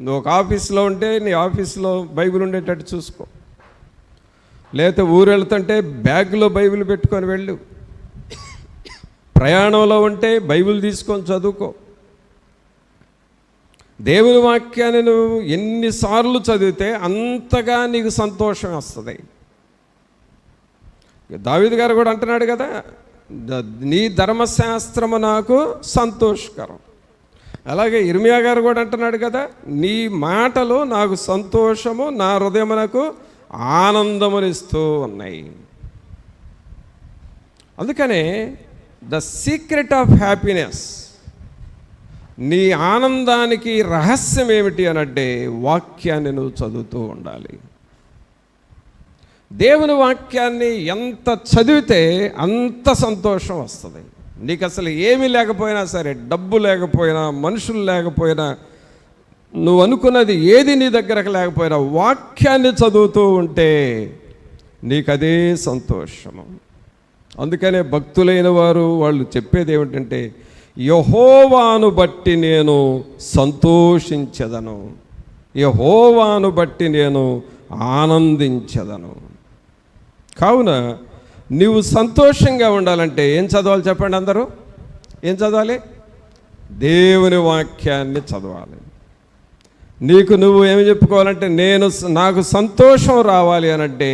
నువ్వు ఒక ఆఫీస్లో ఉంటే నీ ఆఫీస్లో బైబిల్ ఉండేటట్టు చూసుకో, లేకపోతే ఊరు వెళ్తుంటే బ్యాగ్లో బైబిల్ పెట్టుకొని వెళ్ళు, ప్రయాణంలో ఉంటే బైబిల్ తీసుకొని చదువుకో. దేవుని వాక్యాన్ని నువ్వు ఎన్నిసార్లు చదివితే అంతగా నీకు సంతోషం వస్తుంది. దావీదు గారు కూడా అంటున్నాడు కదా, నీ ధర్మశాస్త్రము నాకు సంతోషకరం. అలాగే ఇర్మియా గారు కూడా అంటున్నాడు కదా, నీ మాటలు నాకు సంతోషము, నా హృదయమునకు ఆనందమునిస్తూ ఉన్నాయి. అందుకనే ద సీక్రెట్ ఆఫ్ హ్యాపీనెస్, నీ ఆనందానికి రహస్యం ఏమిటి అనంటే వాక్యాన్ని నువ్వు చదువుతూ ఉండాలి. దేవుని వాక్యాన్ని ఎంత చదివితే అంత సంతోషం వస్తుంది. నీకు అసలు ఏమీ లేకపోయినా సరే, డబ్బు లేకపోయినా, మనుషులు లేకపోయినా, నువ్వు అనుకున్నది ఏది నీ దగ్గరకు లేకపోయినా వాక్యాన్ని చదువుతూ ఉంటే నీకు అదే సంతోషము. అందుకనే భక్తులైన వారు వాళ్ళు చెప్పేది ఏమిటంటే, యెహోవాను బట్టి నేను సంతోషించెదను, యెహోవాను బట్టి నేను ఆనందించెదను. కావున నీవు సంతోషంగా ఉండాలంటే ఏం చదవాలి చెప్పండి? అందరూ ఏం చదవాలి? దేవుని వాక్యాన్ని చదవాలి. నువ్వు ఏమి చెప్పుకోవాలంటే, నాకు సంతోషం రావాలి అనంటే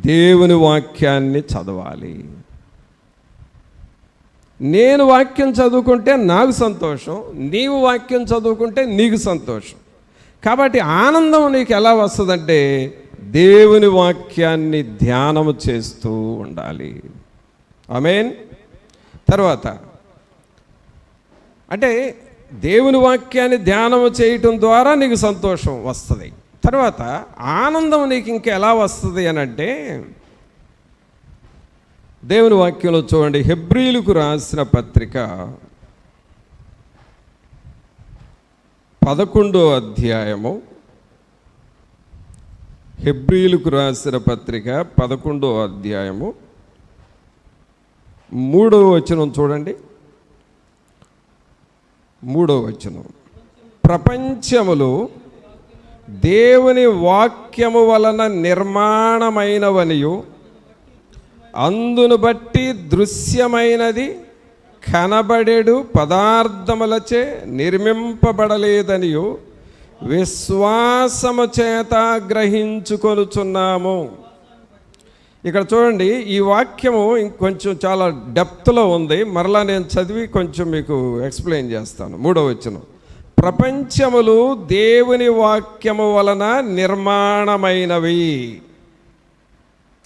దేవుని వాక్యాన్ని చదవాలి. నేను వాక్యం చదువుకుంటే నాకు సంతోషం, నీవు వాక్యం చదువుకుంటే నీకు సంతోషం. కాబట్టి ఆనందం నీకు ఎలా వస్తుందంటే దేవుని వాక్యాన్ని ధ్యానము చేస్తూ ఉండాలి. ఆమేన్. తర్వాత అంటే దేవుని వాక్యాన్ని ధ్యానము చేయటం ద్వారా నీకు సంతోషం వస్తుంది. తర్వాత ఆనందం నీకు ఇంకా ఎలా వస్తుంది అని అంటే, దేవుని వాక్యంలో చూడండి, హెబ్రీయులకు రాసిన పత్రిక 11వ అధ్యాయము, హెబ్రీయులకు రాసిన పత్రిక 11వ అధ్యాయము 3వ వచనం చూడండి. 3వ వచనం, ప్రపంచములు దేవుని వాక్యము వలన నిర్మాణమైనవనియు, అందును బట్టి దృశ్యమైనది కనబడేడు పదార్థములచే నిర్మింపబడలేదనియు విశ్వాసము చేత గ్రహించుకొనుచున్నాము. ఇక్కడ చూడండి, ఈ వాక్యము ఇంకొంచెం చాలా డెప్త్లో ఉంది. మరలా నేను చదివి కొంచెం మీకు ఎక్స్ప్లెయిన్ చేస్తాను. 3వ వచనం, ప్రపంచములు దేవుని వాక్యము వలన నిర్మాణమైనవి.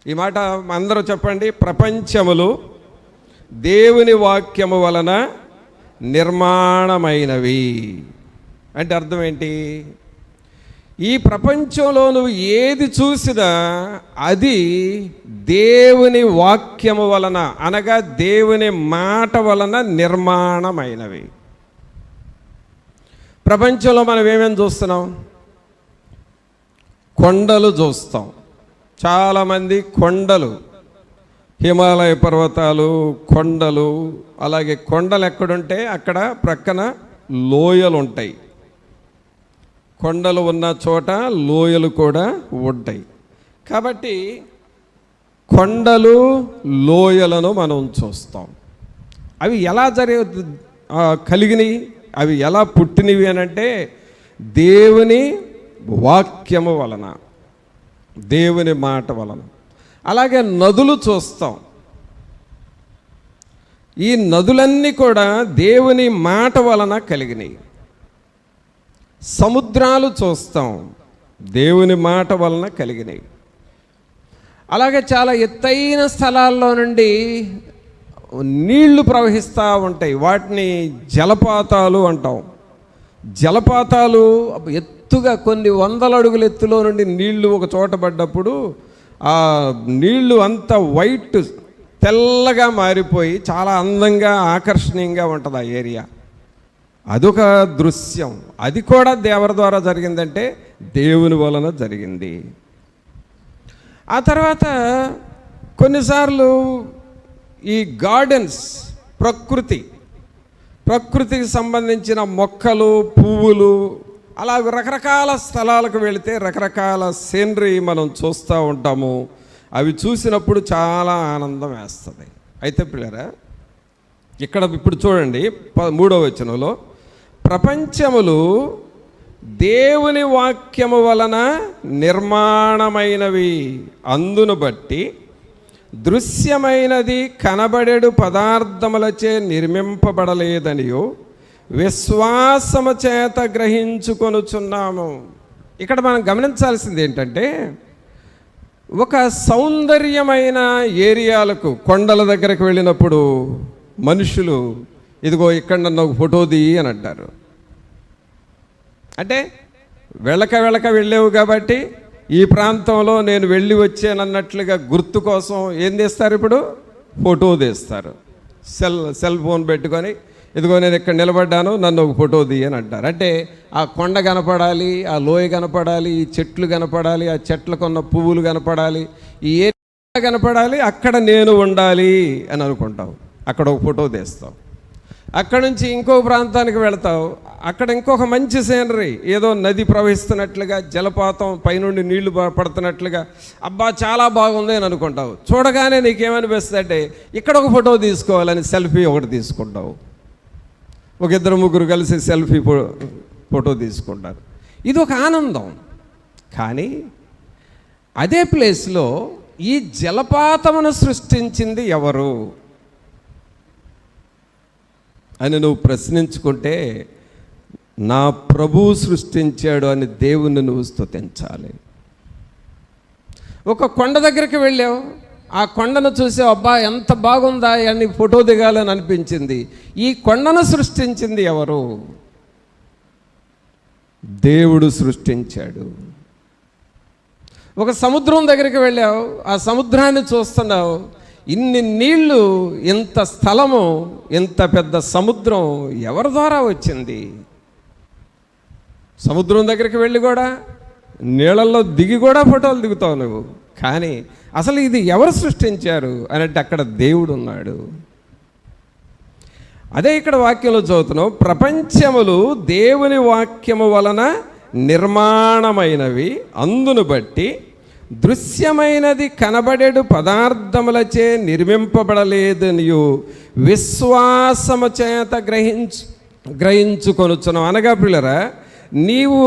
ఈ మాట అందరూ చెప్పండి, ప్రపంచములు దేవుని వాక్యము వలన నిర్మాణమైనవి. అంటే అర్థం ఏంటి? ఈ ప్రపంచంలో నువ్వు ఏది చూసినా అది దేవుని వాక్యము వలన, అనగా దేవుని మాట వలన నిర్మాణమైనవి. ప్రపంచంలో మనం ఏమేమి చూస్తున్నాం? కొండలు చూస్తాం. చాలామంది కొండలు, హిమాలయ పర్వతాలు, కొండలు, అలాగే కొండలు ఎక్కడుంటే అక్కడ ప్రక్కన లోయలు ఉంటాయి. కొండలు ఉన్న చోట లోయలు కూడా ఉంటాయి. కాబట్టి కొండలు, లోయలను మనం చూస్తాం. అవి ఎలా కలిగినవి, అవి ఎలా పుట్టినవి అనంటే దేవుని వాక్యము వలన, దేవుని మాట వలన. అలాగే నదులు చూస్తాం. ఈ నదులన్నీ కూడా దేవుని మాట వలన కలిగినాయి. సముద్రాలు చూస్తాం, దేవుని మాట వలన కలిగినాయి. అలాగే చాలా ఎత్తైన స్థలాల్లో నుండి నీళ్లు ప్రవహిస్తూ ఉంటాయి. వాటిని జలపాతాలు అంటాం. జలపాతాలు ఎత్తుగా కొన్ని వందల అడుగుల ఎత్తులో నుండి నీళ్లు ఒక చోట పడ్డప్పుడు ఆ నీళ్లు అంత వైట్, తెల్లగా మారిపోయి చాలా అందంగా, ఆకర్షణీయంగా ఉంటుంది ఆ ఏరియా. అదొక దృశ్యం. అది కూడా దేవుని ద్వారా జరిగిందంటే దేవుని వలన జరిగింది. ఆ తర్వాత కొన్నిసార్లు ఈ గార్డెన్స్, ప్రకృతి ప్రకృతికి సంబంధించిన మొక్కలు, పువ్వులు, అలా రకరకాల స్థలాలకు వెళితే రకరకాల సీనరీ మనం చూస్తూ ఉంటాము. అవి చూసినప్పుడు చాలా ఆనందం వేస్తుంది. అయితే పిల్లరా, ఇక్కడ ఇప్పుడు చూడండి 3వ వచనంలో, ప్రపంచములు దేవుని వాక్యము వలన నిర్మాణమైనవి, అందును బట్టి దృశ్యమైనది కనబడేడు పదార్థములచే నిర్మింపబడలేదనియో విశ్వాసము చేత గ్రహించుకొనుచున్నాము. ఇక్కడ మనం గమనించాల్సింది ఏంటంటే, ఒక సౌందర్యమైన ఏరియాలకు, కొండల దగ్గరకు వెళ్ళినప్పుడు మనుషులు ఇదిగో ఇక్కడ నన్ను ఒక ఫోటో దిగి అని అంటారు. అంటే వెళ్ళక వెళ్ళేవు కాబట్టి ఈ ప్రాంతంలో నేను వెళ్ళి వచ్చానన్నట్లుగా గుర్తు కోసం ఏం తీస్తారు, ఇప్పుడు ఫోటో తీస్తారు. సెల్ ఫోన్ పెట్టుకొని ఇదిగో నేను ఇక్కడ నిలబడ్డాను, నన్ను ఒక ఫోటో అని అంటారు. అంటే ఆ కొండ కనపడాలి, ఆ లోయ కనపడాలి, ఈ చెట్లు కనపడాలి, ఆ చెట్లకున్న పువ్వులు కనపడాలి, ఈ ఏరియా కనపడాలి, అక్కడ నేను ఉండాలి అని అనుకుంటావు. అక్కడ ఒక ఫోటో తీస్తావు. అక్కడ నుంచి ఇంకో ప్రాంతానికి వెళతావు, అక్కడ ఇంకొక మంచి సీనరీ, ఏదో నది ప్రవహిస్తున్నట్లుగా, జలపాతం పైనుండి నీళ్లు పడుతున్నట్లుగా, అబ్బా చాలా బాగుంది అని అనుకుంటావు. చూడగానే నీకేమనిపిస్తుంది అంటే ఇక్కడ ఒక ఫోటో తీసుకోవాలని సెల్ఫీ ఒకటి తీసుకుంటావు. ఒక 2-3 కలిసి సెల్ఫీ ఫోటో తీసుకుంటారు. ఇది ఒక ఆనందం. కానీ అదే ప్లేస్లో ఈ జలపాతమును సృష్టించింది ఎవరు అని నువ్వు ప్రశ్నించుకుంటే, నా ప్రభువు సృష్టించాడు అని దేవుణ్ణి నువ్వు స్తుతించాలి. ఒక కొండ దగ్గరికి వెళ్ళావు, ఆ కొండను చూసావు, అబ్బా ఎంత బాగుందా అని ఫోటో దిగాలని అనిపించింది. ఈ కొండను సృష్టించింది ఎవరు? దేవుడు సృష్టించాడు. ఒక సముద్రం దగ్గరికి వెళ్ళావు, ఆ సముద్రాన్ని చూస్తున్నావు, ఇన్ని నీళ్లు, ఇంత స్థలము, ఇంత పెద్ద సముద్రం ఎవరి ద్వారా వచ్చింది? సముద్రం దగ్గరికి వెళ్ళి కూడా, నీళ్ళల్లో దిగి కూడా ఫోటోలు దిగుతావు నువ్వు. కానీ అసలు ఇది ఎవరు సృష్టించారు అని అంటే అక్కడ దేవుడు ఉన్నాడు. అదే ఇక్కడ వాక్యంలో చదువుతున్నాం, ప్రపంచములు దేవుని వాక్యము వలన నిర్మాణమైనవి, అందును బట్టి దృశ్యమైనది కనబడేడు పదార్థములచే నిర్మింపబడలేదనియు విశ్వాసము చేత గ్రహించుకొనుచున్నాం. అనగా పిల్లరా, నీవు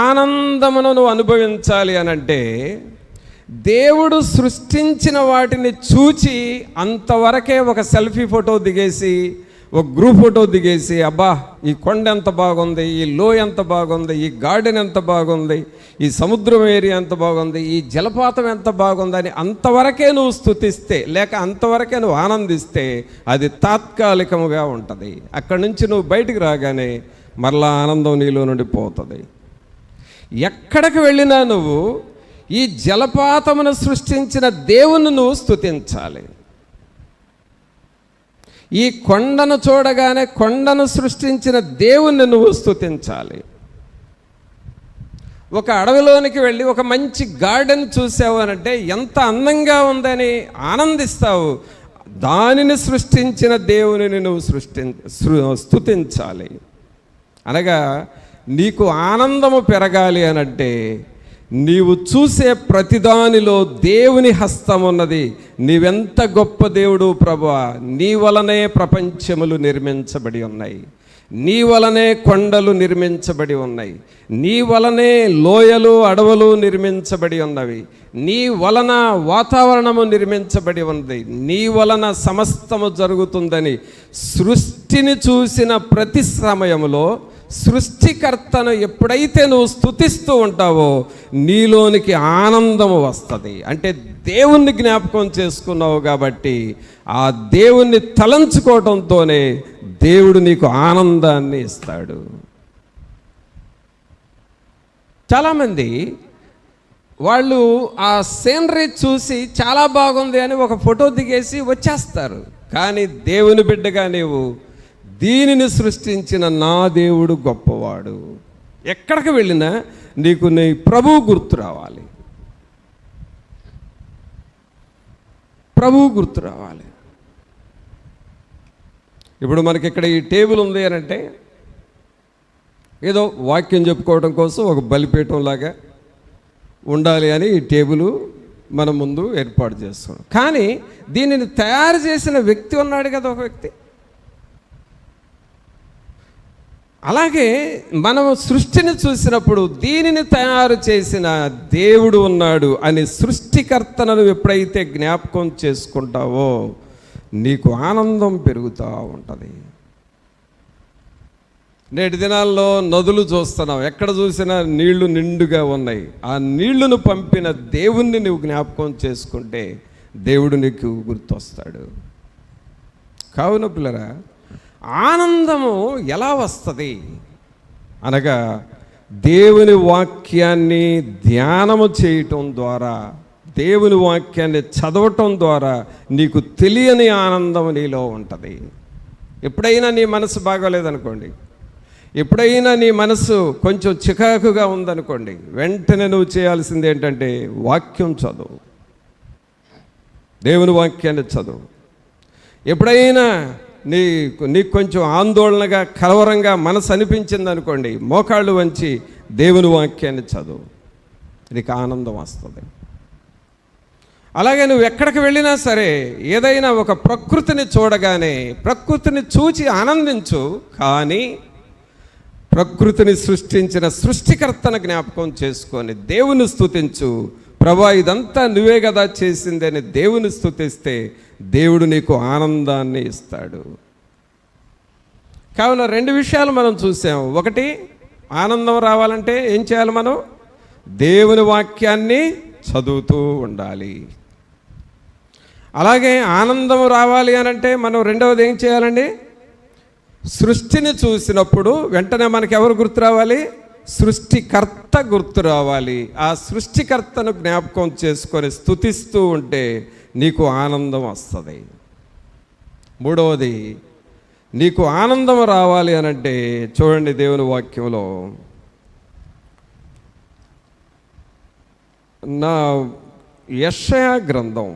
ఆనందమును అనుభవించాలి అనంటే దేవుడు సృష్టించిన వాటిని చూచి అంతవరకే ఒక సెల్ఫీ ఫోటో దిగేసి, ఒక గ్రూప్ ఫోటో దిగేసి, అబ్బా ఈ కొండ ఎంత బాగుంది, ఈ లోయ ఎంత బాగుంది, ఈ గార్డెన్ ఎంత బాగుంది, ఈ సముద్రం ఏరియా ఎంత బాగుంది, ఈ జలపాతం ఎంత బాగుందని అంతవరకే నువ్వు స్తుతిస్తే, లేక అంతవరకే నువ్వు ఆనందిస్తే అది తాత్కాలికముగా ఉంటుంది. అక్కడి నుంచి నువ్వు బయటికి రాగానే మరలా ఆనందం నీలో నుండి పోతుంది. ఎక్కడికి వెళ్ళినా నువ్వు ఈ జలపాతమును సృష్టించిన దేవుని నువ్వు స్తుతించాలి. ఈ కొండను చూడగానే కొండను సృష్టించిన దేవుణ్ణి నువ్వు స్తుతించాలి. ఒక అడవిలోనికి వెళ్ళి ఒక మంచి గార్డెన్ చూసావు అనంటే ఎంత అందంగా ఉందని ఆనందిస్తావు. దానిని సృష్టించిన దేవునిని నువ్వు స్తుతించాలి. అనగా నీకు ఆనందము పెరగాలి అనంటే నీవు చూసే ప్రతిదానిలో దేవుని హస్తం ఉన్నది. నీవెంత గొప్ప దేవుడు ప్రభువా, నీ వలనే ప్రపంచములు నిర్మించబడి ఉన్నాయి, నీ వలనే కొండలు నిర్మించబడి ఉన్నాయి, నీ వలనే లోయలు అడవులు నిర్మించబడి ఉన్నవి, నీ వలన వాతావరణము నిర్మించబడి ఉంది, నీ వలన సమస్తము జరుగుతుందని సృష్టిని చూసిన ప్రతి సమయంలో సృష్టికర్తను ఎప్పుడైతే నువ్వు స్తుతిస్తూ ఉంటావో నీలోనికి ఆనందము వస్తుంది. అంటే దేవుణ్ణి జ్ఞాపకం చేసుకున్నావు కాబట్టి ఆ దేవుణ్ణి తలంచుకోవడంతోనే దేవుడు నీకు ఆనందాన్ని ఇస్తాడు. చాలామంది వాళ్ళు ఆ సీనరీ చూసి చాలా బాగుంది అని ఒక ఫోటో దిగేసి వచ్చేస్తారు. కానీ దేవుని బిడ్డగా నీవు దీనిని సృష్టించిన నా దేవుడు గొప్పవాడు. ఎక్కడికి వెళ్ళినా నీకు నీ ప్రభువు గుర్తు రావాలి, ప్రభువు గుర్తు రావాలి. ఇప్పుడు మనకి ఇక్కడ ఈ టేబుల్ ఉంది అని అంటే ఏదో వాక్యం చెప్పుకోవడం కోసం ఒక బలిపీఠం లాగా ఉండాలి అని ఈ టేబుల్ మన ముందు ఏర్పాటు చేస్తున్నాం. కానీ దీనిని తయారు చేసిన వ్యక్తి ఉన్నాడు కదా, ఒక వ్యక్తి. అలాగే మనం సృష్టిని చూసినప్పుడు దీనిని తయారు చేసిన దేవుడు ఉన్నాడు అని సృష్టికర్తను ఎప్పుడైతే జ్ఞాపకం చేసుకుంటావో నీకు ఆనందం పెరుగుతూ ఉంటుంది. నేటి దినాల్లో నదులు చూస్తున్నాం, ఎక్కడ చూసినా నీళ్లు నిండుగా ఉన్నాయి. ఆ నీళ్లను పంపిన దేవుణ్ణి నువ్వు జ్ఞాపకం చేసుకుంటే దేవుడు నీకు గుర్తొస్తాడు. కావున పిల్లరా, ఆనందము ఎలా వస్తుంది అనగా దేవుని వాక్యాన్ని ధ్యానము చేయటం ద్వారా, దేవుని వాక్యాన్ని చదవటం ద్వారా నీకు తెలియని ఆనందం నీలో ఉంటుంది. ఎప్పుడైనా నీ మనసు బాగోలేదనుకోండి, ఎప్పుడైనా నీ మనసు కొంచెం చికాకుగా ఉందనుకోండి, వెంటనే నువ్వు చేయాల్సింది ఏంటంటే వాక్యం చదువు, దేవుని వాక్యాన్ని చదువు. ఎప్పుడైనా నీకు కొంచెం ఆందోళనగా కలవరంగా మనసు అనిపించింది అనుకోండి, మోకాళ్ళు వంచి దేవుని వాక్యాన్ని చదువు, నీకు ఆనందం వస్తుంది. అలాగే నువ్వు ఎక్కడికి వెళ్ళినా సరే ఏదైనా ఒక ప్రకృతిని చూడగానే ప్రకృతిని చూచి ఆనందించు, కానీ ప్రకృతిని సృష్టించిన సృష్టికర్తను జ్ఞాపకం చేసుకొని దేవుని స్తుతించు. ప్రభా, ఇదంతా నువ్వే కదా చేసిందని దేవుని స్తుతిస్తే దేవుడు నీకు ఆనందాన్ని ఇస్తాడు. కావున 2 విషయాలు మనం చూసాం. ఒకటి, ఆనందం రావాలంటే ఏం చేయాలి? మనం దేవుని వాక్యాన్ని చదువుతూ ఉండాలి. అలాగే ఆనందం రావాలి అనంటే మనం రెండవది ఏం చేయాలండి? సృష్టిని చూసినప్పుడు వెంటనే మనకి ఎవరు గుర్తు రావాలి? సృష్టికర్త గుర్తు రావాలి. ఆ సృష్టికర్తను జ్ఞాపకం చేసుకొని స్తుతిస్తూ ఉంటే నీకు ఆనందం వస్తుంది. మూడవది, నీకు ఆనందం రావాలి అనంటే చూడండి, దేవుని వాక్యంలో నా యెషయా గ్రంథము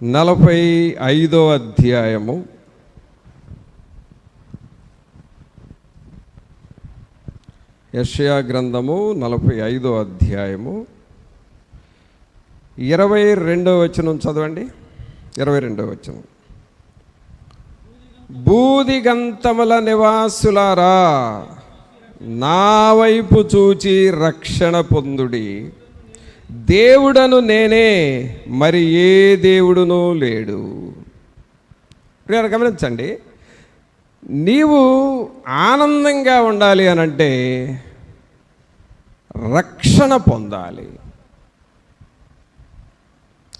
45వ అధ్యాయము 45వ అధ్యాయము 22వ వచనం చదవండి. 22వ వచనం. బూదిగంతముల నివాసులారా, నా వైపు చూచి రక్షణ పొందుడి. దేవుడను నేనే, మరి ఏ దేవుడునూ లేడు. ప్రియులారా, గమనించండి, నీవు ఆనందంగా ఉండాలి అనంటే రక్షణ పొందాలి.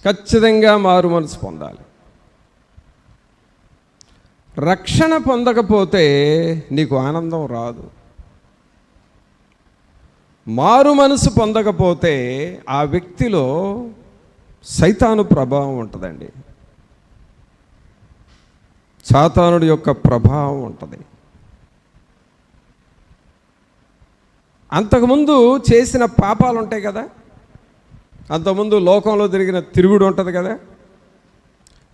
ఖచ్చితంగా మారు మనసు పొందాలి. రక్షణ పొందకపోతే నీకు ఆనందం రాదు. మారు మనసు పొందకపోతే ఆ వ్యక్తిలో సైతాను ప్రభావం ఉంటుందండి. సాతానుడి యొక్క ప్రభావం ఉంటుంది. అంతకుముందు చేసిన పాపాలు ఉంటాయి కదా, అంతకుముందు లోకంలో తిరిగిన తిరుగుడు ఉంటుంది కదా,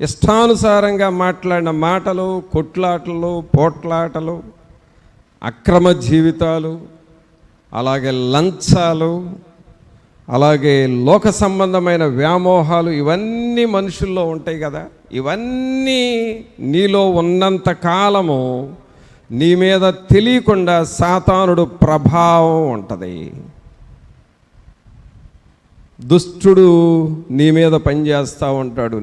ఇష్టానుసారంగా మాట్లాడిన మాటలు, కొట్లాటలు, పోట్లాటలు, అక్రమ జీవితాలు, అలాగే లంచాలు, అలాగే లోక సంబంధమైన వ్యామోహాలు, ఇవన్నీ మనుషుల్లో ఉంటాయి కదా. ఇవన్నీ నీలో ఉన్నంత కాలము నీ మీద తెలియకుండా సాతానుడు ప్రభావం ఉంటుంది. దుష్టుడు నీ మీద పనిచేస్తూ ఉంటాడు,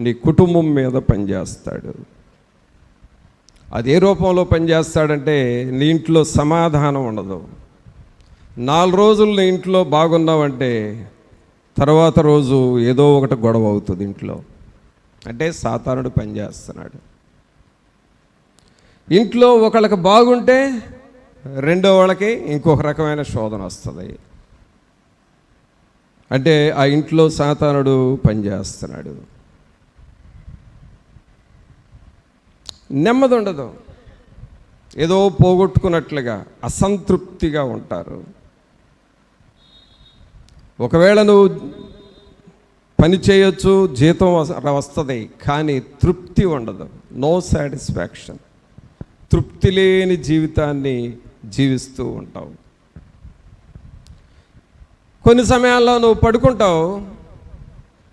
నీ కుటుంబం మీద పనిచేస్తాడు. అదే రూపంలో పనిచేస్తాడంటే నీ ఇంట్లో సమాధానం ఉండదు. 4 రోజులు నీ ఇంట్లో బాగున్నావంటే తర్వాత రోజు ఏదో ఒకటి గొడవ అవుతుంది ఇంట్లో. అంటే సాతానుడు పనిచేస్తున్నాడు. ఇంట్లో ఒకళ్ళకి బాగుంటే రెండో వాళ్ళకి ఇంకొక రకమైన శోధన వస్తుంది. అంటే ఆ ఇంట్లో సాతానుడు పనిచేస్తున్నాడు. నెమ్మది ఉండదు, ఏదో పోగొట్టుకున్నట్లుగా అసంతృప్తిగా ఉంటారు. ఒకవేళ నువ్వు పని చేయొచ్చు, జీతం వస్తుంది, కానీ తృప్తి ఉండదు. No satisfaction. తృప్తి లేని జీవితాన్ని జీవిస్తూ ఉంటావు. కొన్ని సమయాల్లో నువ్వు పడుకుంటావు,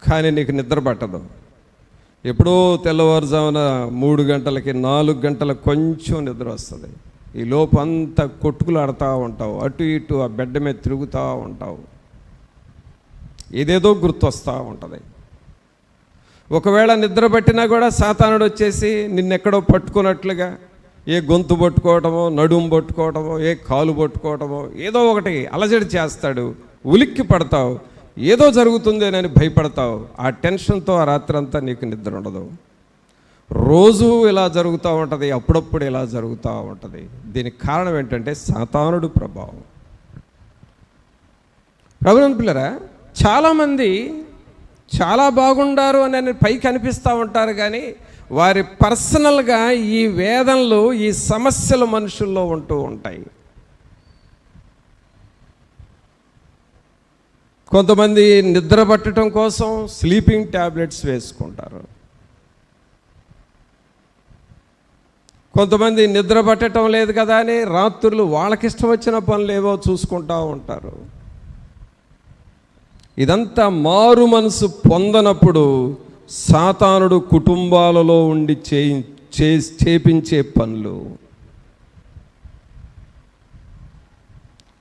కానీ నీకు నిద్ర పట్టదు. ఎప్పుడో తెల్లవారుజామున 3 గంటలకి 4 గంటలకు కొంచెం నిద్ర వస్తుంది. ఈ లోపు అంతా కొట్టుకులాడుతూ ఉంటావు, అటు ఇటు ఆ బెడ్ మీద తిరుగుతూ ఉంటావు, ఏదేదో గుర్తొస్తూ ఉంటుంది. ఒకవేళ నిద్ర పట్టినా కూడా సాతానుడు వచ్చేసి నిన్నెక్కడో పట్టుకున్నట్లుగా ఏ గొంతు పట్టుకోవటమో, నడుము పట్టుకోవటమో, ఏ కాలు పట్టుకోవటమో, ఏదో ఒకటి అలజడి చేస్తాడు. ఉలిక్కి పడతావు, ఏదో జరుగుతుందేనని భయపడతావు. ఆ టెన్షన్తో ఆ రాత్రంతా నీకు నిద్ర ఉండదు. రోజు ఇలా జరుగుతూ ఉంటుంది, అప్పుడప్పుడు ఇలా జరుగుతూ ఉంటుంది. దీనికి కారణం ఏంటంటే సాతానుడు ప్రభావం. ప్రభునందు పిల్లరా, చాలామంది చాలా బాగుండారు అని పైకి అనిపిస్తూ ఉంటారు, కానీ వారి పర్సనల్గా ఈ వేదనలు, ఈ సమస్యలు మనుషుల్లో ఉంటూ ఉంటాయి. కొంతమంది నిద్ర పట్టడం కోసం స్లీపింగ్ ట్యాబ్లెట్స్ వేసుకుంటారు. కొంతమంది నిద్ర పట్టడం లేదు కదా అని రాత్రులు వాళ్ళకిష్టం వచ్చిన పనులు ఏవో చూసుకుంటూ ఉంటారు. ఇదంతా మారు మనసు పొందనప్పుడు సాతానుడు కుటుంబాలలో ఉండి చేపించే పనులు.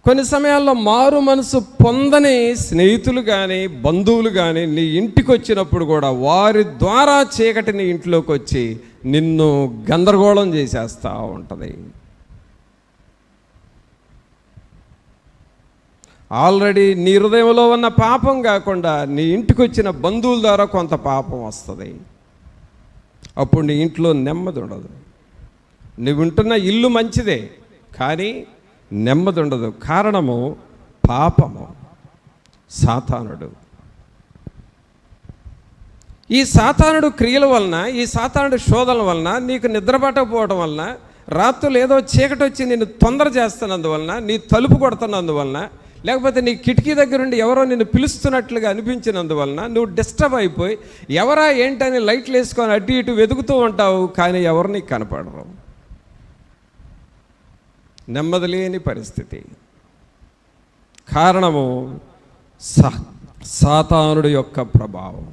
కొన్ని సమయాల్లో మారు మనసు పొందని స్నేహితులు కానీ బంధువులు కానీ నీ ఇంటికి వచ్చినప్పుడు కూడా వారి ద్వారా చీకటి నీ ఇంట్లోకి వచ్చి నిన్ను గందరగోళం చేసేస్తూ ఉంటుంది. ఆల్రెడీ నీ హృదయంలో ఉన్న పాపం కాకుండా నీ ఇంటికి వచ్చిన బంధువుల ద్వారా కొంత పాపం వస్తుంది. అప్పుడు నీ ఇంట్లో నెమ్మది ఉండదు. నువ్వు ఉంటున్న ఇల్లు మంచిదే, కానీ నెమ్మది ఉండదు. కారణము పాపము, సాతానుడు. ఈ సాతానుడు క్రియల వలన, ఈ సాతానుడు శోధనల వలన నీకు నిద్ర పట్టకపోవడం వలన, రాత్రులు ఏదో చీకటి వచ్చి నిన్ను తొందర చేస్తున్నందువలన, నీ తలుపు కొడుతున్నందువలన, లేకపోతే నీ కిటికీ దగ్గరుండి ఎవరో నిన్ను పిలుస్తున్నట్లుగా అనిపించినందువలన నువ్వు డిస్టర్బ్ అయిపోయి ఎవరా ఏంటని లైట్లు వేసుకొని అటు ఇటు వెతుకుతూ ఉంటావు, కానీ ఎవరు నీకు కనపడరు. నెమ్మది లేని పరిస్థితి. కారణము సాతానుడు యొక్క ప్రభావం.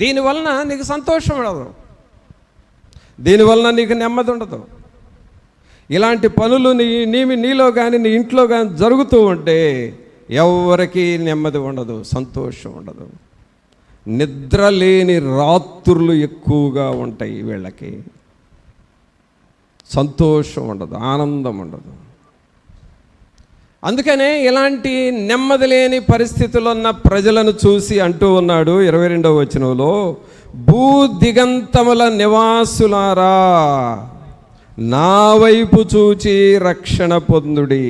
దీనివలన నీకు సంతోషం ఉండదు, దీనివలన నీకు నెమ్మది ఉండదు. ఇలాంటి పనులు నీలో కానీ నీ ఇంట్లో కానీ జరుగుతూ ఉంటే ఎవరికి నెమ్మది ఉండదు, సంతోషం ఉండదు. నిద్ర లేని రాత్రులు ఎక్కువగా ఉంటాయి వీళ్ళకి. సంతోషం ఉండదు, ఆనందం ఉండదు. అందుకనే ఇలాంటి నెమ్మది లేని పరిస్థితుల్లో ఉన్న ప్రజలను చూసి అంటూ ఉన్నాడు 22వ వచనంలో, భూదిగంతముల నివాసులారా నా వైపు చూచి రక్షణ పొందుడి.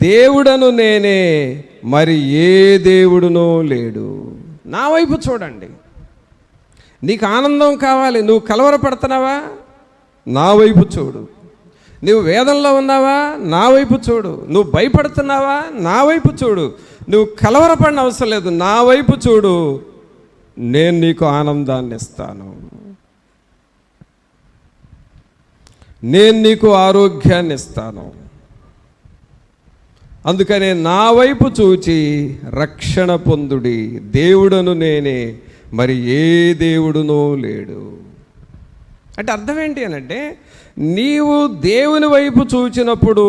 దేవుడను నేనే, మరి ఏ దేవుడునో లేడు. నా వైపు చూడండి. నీకు ఆనందం కావాలి, నువ్వు కలవరపడుతున్నావా? నా వైపు చూడు. నువ్వు వేదనలో ఉన్నావా? నా వైపు చూడు. నువ్వు భయపడుతున్నావా? నా వైపు చూడు. నువ్వు కలవరపడిన అవసరం లేదు, నా వైపు చూడు. నేను నీకు ఆనందాన్ని ఇస్తాను, నేను నీకు ఆరోగ్యాన్ని ఇస్తాను. అందుకనే నా వైపు చూచి రక్షణ పొందుడి. దేవుడను నేనే, మరి ఏ దేవుడునో లేడు. అంటే అర్థం ఏంటి అనంటే, నీవు దేవుని వైపు చూచినప్పుడు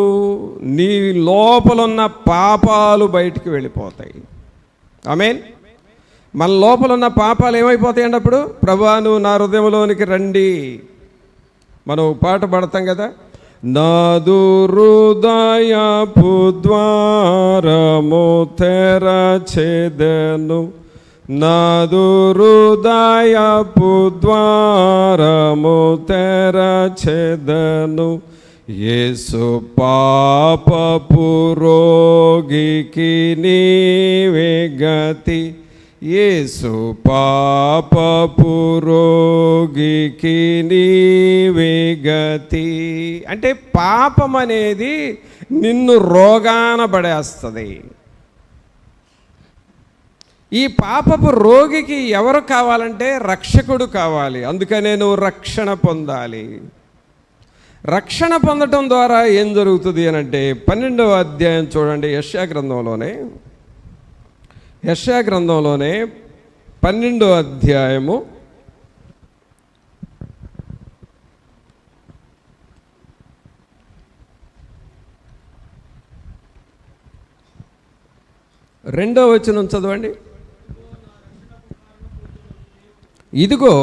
నీ లోపలున్న పాపాలు బయటికి వెళ్ళిపోతాయి. ఆమేన్. మన లోపలున్న పాపాలు ఏమైపోతాయి అన్నప్పుడు, ప్రభువా నువ్వు నా హృదయంలోనికి రండి. మనం పాట పాడతాం కదా, నాదు హృదయపు ద్వారము తెరచెదెను, నాదు హృదయపు ద్వారము తెరచెదెను, యేసు పాపపు రోగికి నీవే గతి, యేసు పాపపు రోగికి నీవే గతి. అంటే పాపం అనేది నిన్ను రోగాన పడేస్తుంది. ఈ పాపపు రోగికి ఎవరు కావాలంటే రక్షకుడు కావాలి. అందుకనే నువ్వు రక్షణ పొందాలి. రక్షణ పొందటం ద్వారా ఏం జరుగుతుంది అని అంటే 12వ అధ్యాయం చూడండి. యెషయా గ్రంథంలోనే 12వ అధ్యాయము 2వ వచనం చదవండి. ఇదిగో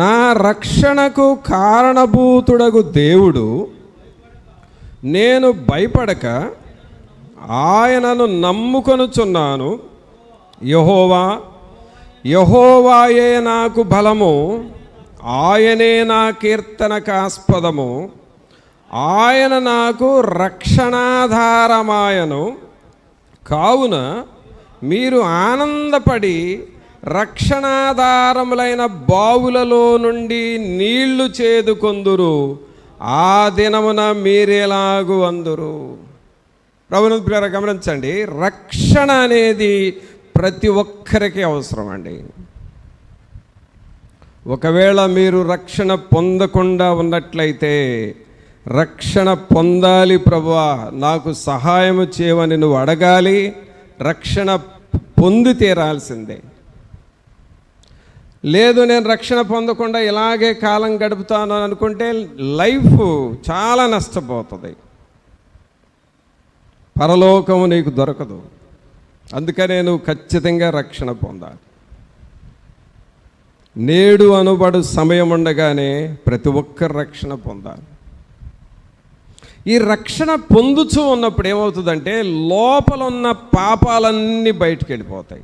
నా రక్షణకు కారణభూతుడగు దేవుడు, నేను భయపడక ఆయనను నమ్ముకొనుచున్నాను. యెహోవాయే నాకు బలము, ఆయనే నా కీర్తనకాస్పదము, ఆయన నాకు రక్షణాధారమాయను. కావున మీరు ఆనందపడి రక్షణాధారములైన బావులలో నుండి నీళ్లు చేదుకొందురు. ఆ దినమున మీరెలాగు అందురు. ప్రభునందు ప్రియులారా, గమనించండి, రక్షణ అనేది ప్రతి ఒక్కరికి అవసరం అండి. ఒకవేళ మీరు రక్షణ పొందకుండా ఉన్నట్లయితే, రక్షణ పొందాలి ప్రభువా, నాకు సహాయము చేయమని నువ్వు అడగాలి. రక్షణ పొంది తీరాల్సిందే. లేదు నేను రక్షణ పొందకుండా ఇలాగే కాలం గడుపుతాను అని అనుకుంటే లైఫ్ చాలా నష్టపోతుంది, పరలోకము నీకు దొరకదు. అందుకనే నువ్వు ఖచ్చితంగా రక్షణ పొందాలి. నేడు అనుబడు సమయం ఉండగానే ప్రతి ఒక్కరు రక్షణ పొందాలి. ఈ రక్షణ పొందుతూ ఉన్నప్పుడు ఏమవుతుందంటే లోపల ఉన్న పాపాలన్నీ బయటికి వెళ్ళిపోతాయి.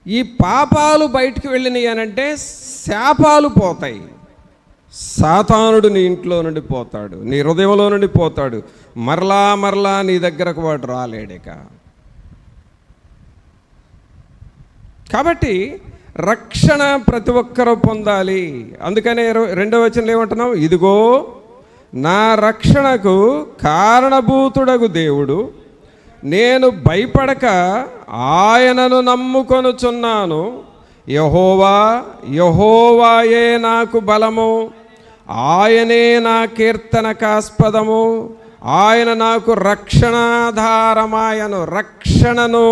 ఈ పాపాలు బయటికి వెళ్ళినాయి అనంటే శాపాలు పోతాయి. సాతానుడు నీ ఇంట్లో నుండి పోతాడు, నీ హృదయంలో నుండి పోతాడు. మరలా నీ దగ్గరకు వాడు రాలేడిక. కాబట్టి రక్షణ ప్రతి ఒక్కరూ పొందాలి. అందుకనే 2వ వచనంలో ఏమంటున్నాం? ఇదిగో నా రక్షణకు కారణభూతుడగు దేవుడు, నేను భయపడక ఆయనను నమ్ముకొనుచున్నాను. యెహోవాయే నాకు బలము, ఆయనే నా కీర్తనకాస్పదము, ఆయన నాకు రక్షణాధారమాయను. రక్షణను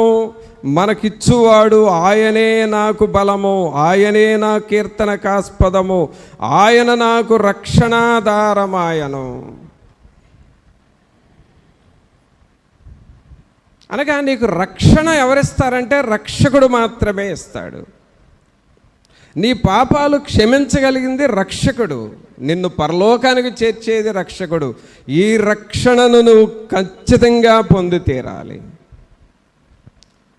మనకిచ్చువాడు ఆయనే నాకు బలము, ఆయనే నా కీర్తనకాస్పదము, ఆయన నాకు రక్షణాధారమాయను. అనగా నీకు రక్షణ ఎవరిస్తారంటే రక్షకుడు మాత్రమే ఇస్తాడు. నీ పాపాలు క్షమించగలిగింది రక్షకుడు, నిన్ను పరలోకానికి చేర్చేది రక్షకుడు. ఈ రక్షణను నువ్వు ఖచ్చితంగా పొంది తీరాలి.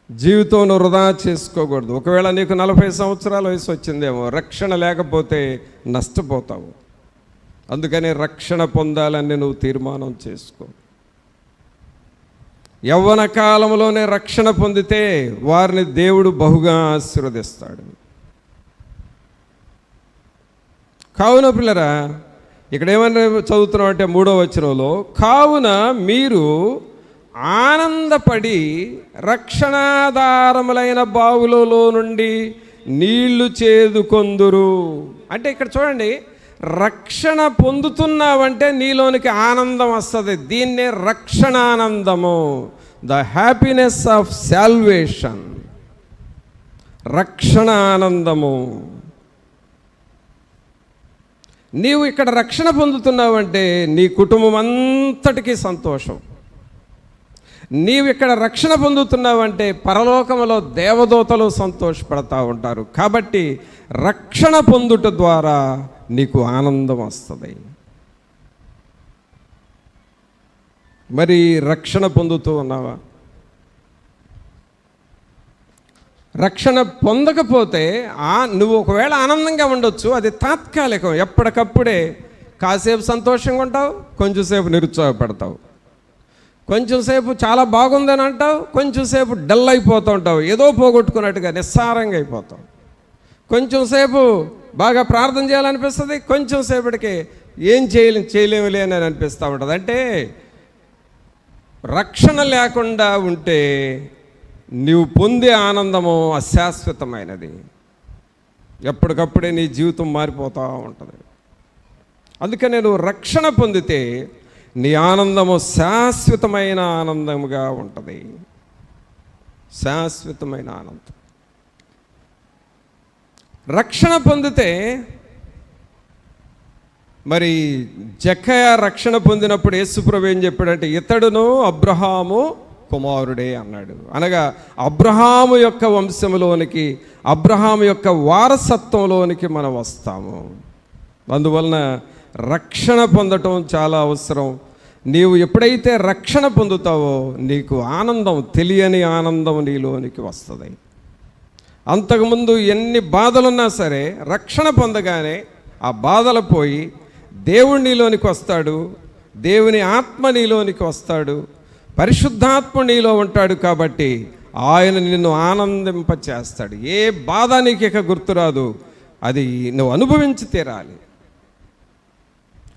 జీవితం వృధా చేసుకోకూడదు. ఒకవేళ నీకు 40 సంవత్సరాల వయసు వచ్చిందేమో, రక్షణ లేకపోతే నష్టపోతావు. అందుకని రక్షణ పొందాలని నువ్వు తీర్మానం చేసుకో. యవ్వన కాలంలోనే రక్షణ పొందితే వారిని దేవుడు బహుగా ఆశీర్వదిస్తాడు. కావున పిల్లరా, ఇక్కడ ఏమన్నా చదువుతున్నాం అంటే 3వ వచనంలో, కావున మీరు ఆనందపడి రక్షణాధారములైన బావులలో నుండి నీళ్లు చేదుకొందురు. అంటే ఇక్కడ చూడండి, రక్షణ పొందుతున్నావంటే నీలోనికి ఆనందం వస్తుంది. దీన్నే రక్షణానందము, ద హ్యాపీనెస్ ఆఫ్ సాల్వేషన్, రక్షణ ఆనందము. నీవు ఇక్కడ రక్షణ పొందుతున్నావంటే నీ కుటుంబం అంతటికీ సంతోషం. నీవు ఇక్కడ రక్షణ పొందుతున్నావంటే పరలోకములో దేవదూతలు సంతోషపడతా ఉంటారు. కాబట్టి రక్షణ పొందుట ద్వారా నీకు ఆనందం వస్తుంది. మరి రక్షణ పొందుతూ ఉన్నావా? రక్షణ పొందకపోతే నువ్వు ఒకవేళ ఆనందంగా ఉండొచ్చు, అది తాత్కాలికం. ఎప్పటికప్పుడే కాసేపు సంతోషంగా ఉంటావు, కొంచెంసేపు నిరుత్సాహపడతావు, కొంచెంసేపు చాలా బాగుందని అంటావు, కొంచెంసేపు డల్ అయిపోతూ ఉంటావు, ఏదో పోగొట్టుకున్నట్టుగా నిస్సారంగా అయిపోతావు. కొంచెంసేపు బాగా ప్రార్థన చేయాలనిపిస్తుంది, కొంచెంసేపటికి ఏం చేయలేములే అని అనిపిస్తూ ఉంటుంది. అంటే రక్షణ లేకుండా ఉంటే నీవు పొందే ఆనందము అశాశ్వతమైనది. ఎప్పటికప్పుడే నీ జీవితం మారిపోతూ ఉంటుంది. అందుకని నువ్వు రక్షణ పొందితే నీ ఆనందము శాశ్వతమైన ఆనందముగా ఉంటుంది. శాశ్వతమైన ఆనందం. రక్షణ పొందితే మరి జక్కయ్య రక్షణ పొందినప్పుడు యేసుప్రభు ఏం చెప్పాడంటే, ఇతడును అబ్రహాము కుమారుడే అన్నాడు. అనగా అబ్రహాము యొక్క వంశంలోనికి, అబ్రహాము యొక్క వారసత్వంలోనికి మనం వస్తాము. అందువలన రక్షణ పొందటం చాలా అవసరం. నీవు ఎప్పుడైతే రక్షణ పొందుతావో నీకు ఆనందం, తెలియని ఆనందం నీలోనికి వస్తుంది. అంతకుముందు ఎన్ని బాధలున్నా సరే రక్షణ పొందగానే ఆ బాధలు పోయి దేవుడు నీలోనికి వస్తాడు, దేవుని ఆత్మ నీలోనికి వస్తాడు, పరిశుద్ధాత్మ నీలో ఉంటాడు. కాబట్టి ఆయన నిన్ను ఆనందింపచేస్తాడు. ఏ బాధ నీకు ఇక గుర్తురాదు, అది నువ్వు అనుభవించి తీరాలి.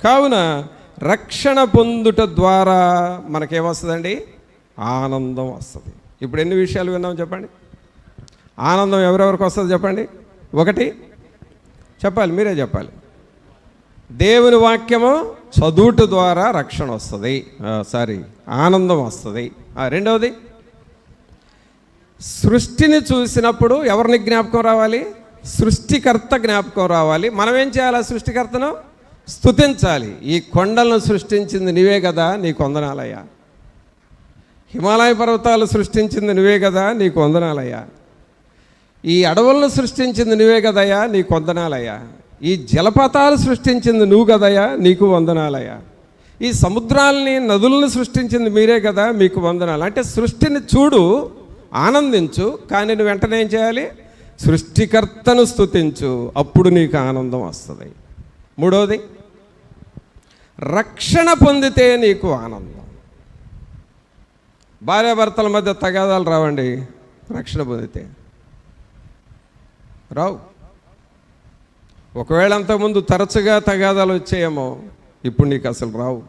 కావున రక్షణ పొందుట ద్వారా మనకేమొస్తుందండి? ఆనందం వస్తుంది. ఇప్పుడు ఎన్ని విషయాలు విన్నాం చెప్పండి. ఆనందం ఎవరెవరికి వస్తుంది చెప్పండి. ఒకటి చెప్పాలి, మీరే చెప్పాలి. దేవుని వాక్యము చదువుట ద్వారా రక్షణ వస్తుంది, ఆనందం వస్తుంది. రెండవది, సృష్టిని చూసినప్పుడు ఎవరిని జ్ఞాపకం రావాలి? సృష్టికర్త జ్ఞాపకం రావాలి. మనం ఏం చేయాలి? ఆ సృష్టికర్తను స్తుతించాలి. ఈ కొండలను సృష్టించింది నీవే కదా, నీకు వందనాలయ్యా. హిమాలయ పర్వతాలు సృష్టించింది నువ్వే కదా, నీకు వందనాలయ్యా. ఈ అడవులను సృష్టించింది నువ్వే కదయ్యా, నీకు వందనాలయ్యా. ఈ జలపాతాలు సృష్టించింది నువ్వు కదయ్యా, నీకు వందనాలయ్యా. ఈ సముద్రాలని, నదులను సృష్టించింది మీరే కదా, మీకు వందనాలు. అంటే సృష్టిని చూడు, ఆనందించు, కానీ నువ్వు వెంటనే ఏం చేయాలి? సృష్టికర్తను స్తుతించు, అప్పుడు నీకు ఆనందం వస్తుంది. మూడవది, రక్షణ పొందితే నీకు ఆనందం. భార్యాభర్తల మధ్య తగాదాలు రావండి రక్షణ పొందితే, రావు. ఒకవేళ అంతకుముందు తరచుగా తగాదాలు వచ్చాయేమో, ఇప్పుడు నీకు అసలు రావు.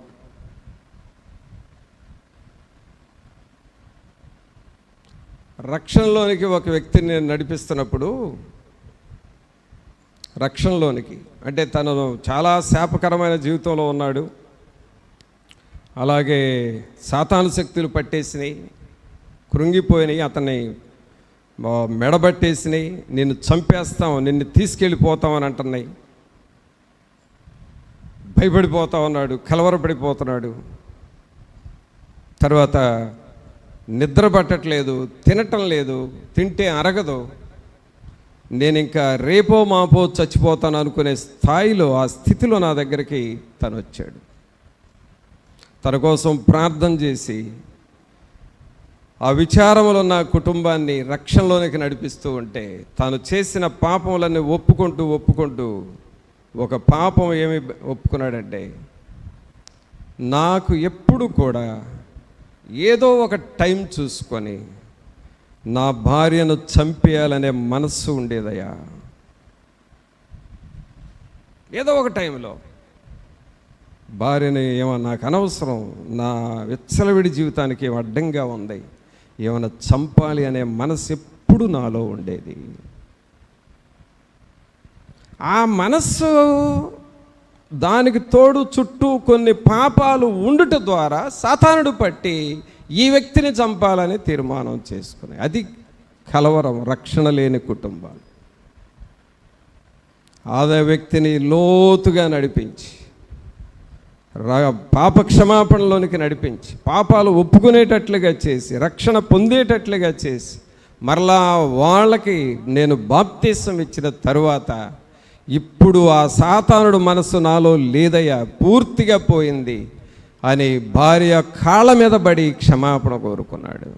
రక్షణలోనికి ఒక వ్యక్తిని నేను నడిపిస్తున్నప్పుడు, రక్షణలోనికి అంటే తను చాలా శాపకరమైన జీవితంలో ఉన్నాడు. అలాగే సాతాను శక్తులు పట్టేసినాయి, కృంగిపోయినాయి, అతన్ని మెడబట్టేసినాయి, నిన్ను చంపేస్తాం, నిన్ను తీసుకెళ్ళిపోతాం అని అంటున్నాయి. భయపడిపోతా ఉన్నాడు, కలవరపడిపోతున్నాడు. తర్వాత నిద్ర పట్టట్లేదు, తినటం లేదు, తింటే అరగదు. నేను ఇంకా రేపో మాపో చచ్చిపోతాను అనుకునే స్థాయిలో, ఆ స్థితిలో నా దగ్గరికి తను వచ్చాడు. తన కోసం ప్రార్థన చేసి ఆ విచారములో నా కుటుంబాన్ని రక్షణలోనికి నడిపిస్తూ ఉంటే, తాను చేసిన పాపములన్నీ ఒప్పుకుంటూ ఒక పాపం ఏమి ఒప్పుకున్నాడంటే, నాకు ఎప్పుడు కూడా ఏదో ఒక టైం చూసుకొని నా భార్యను చంపేయాలనే మనస్సు ఉండేదయ్యా. ఏదో ఒక టైంలో భార్యని నాకు అనవసరం, నా విచ్చలవిడి జీవితానికి అడ్డంగా ఉంది, ఏమైనా చంపాలి అనే మనసు ఎప్పుడు నాలో ఉండేది. ఆ మనస్సు, దానికి తోడు చుట్టూ కొన్ని పాపాలు ఉండుట ద్వారా సాతానుడు పట్టి ఈ వ్యక్తిని చంపాలని తీర్మానం చేసుకుని, అది కలవరం. రక్షణ లేని కుటుంబాలు ఆదా వ్యక్తిని లోతుగా నడిపించి, పాప క్షమాపణలోనికి నడిపించి, పాపాలు ఒప్పుకునేటట్లుగా చేసి, రక్షణ పొందేటట్లుగా చేసి, మరలా వాళ్ళకి నేను బాప్తిసం ఇచ్చిన తరువాత, ఇప్పుడు ఆ సాతానుడు మనసు నాలో లేదయ్యా, పూర్తిగా పోయింది అని భార్య కాళ్ళ మీద పడి క్షమాపణ కోరుకున్నాడు.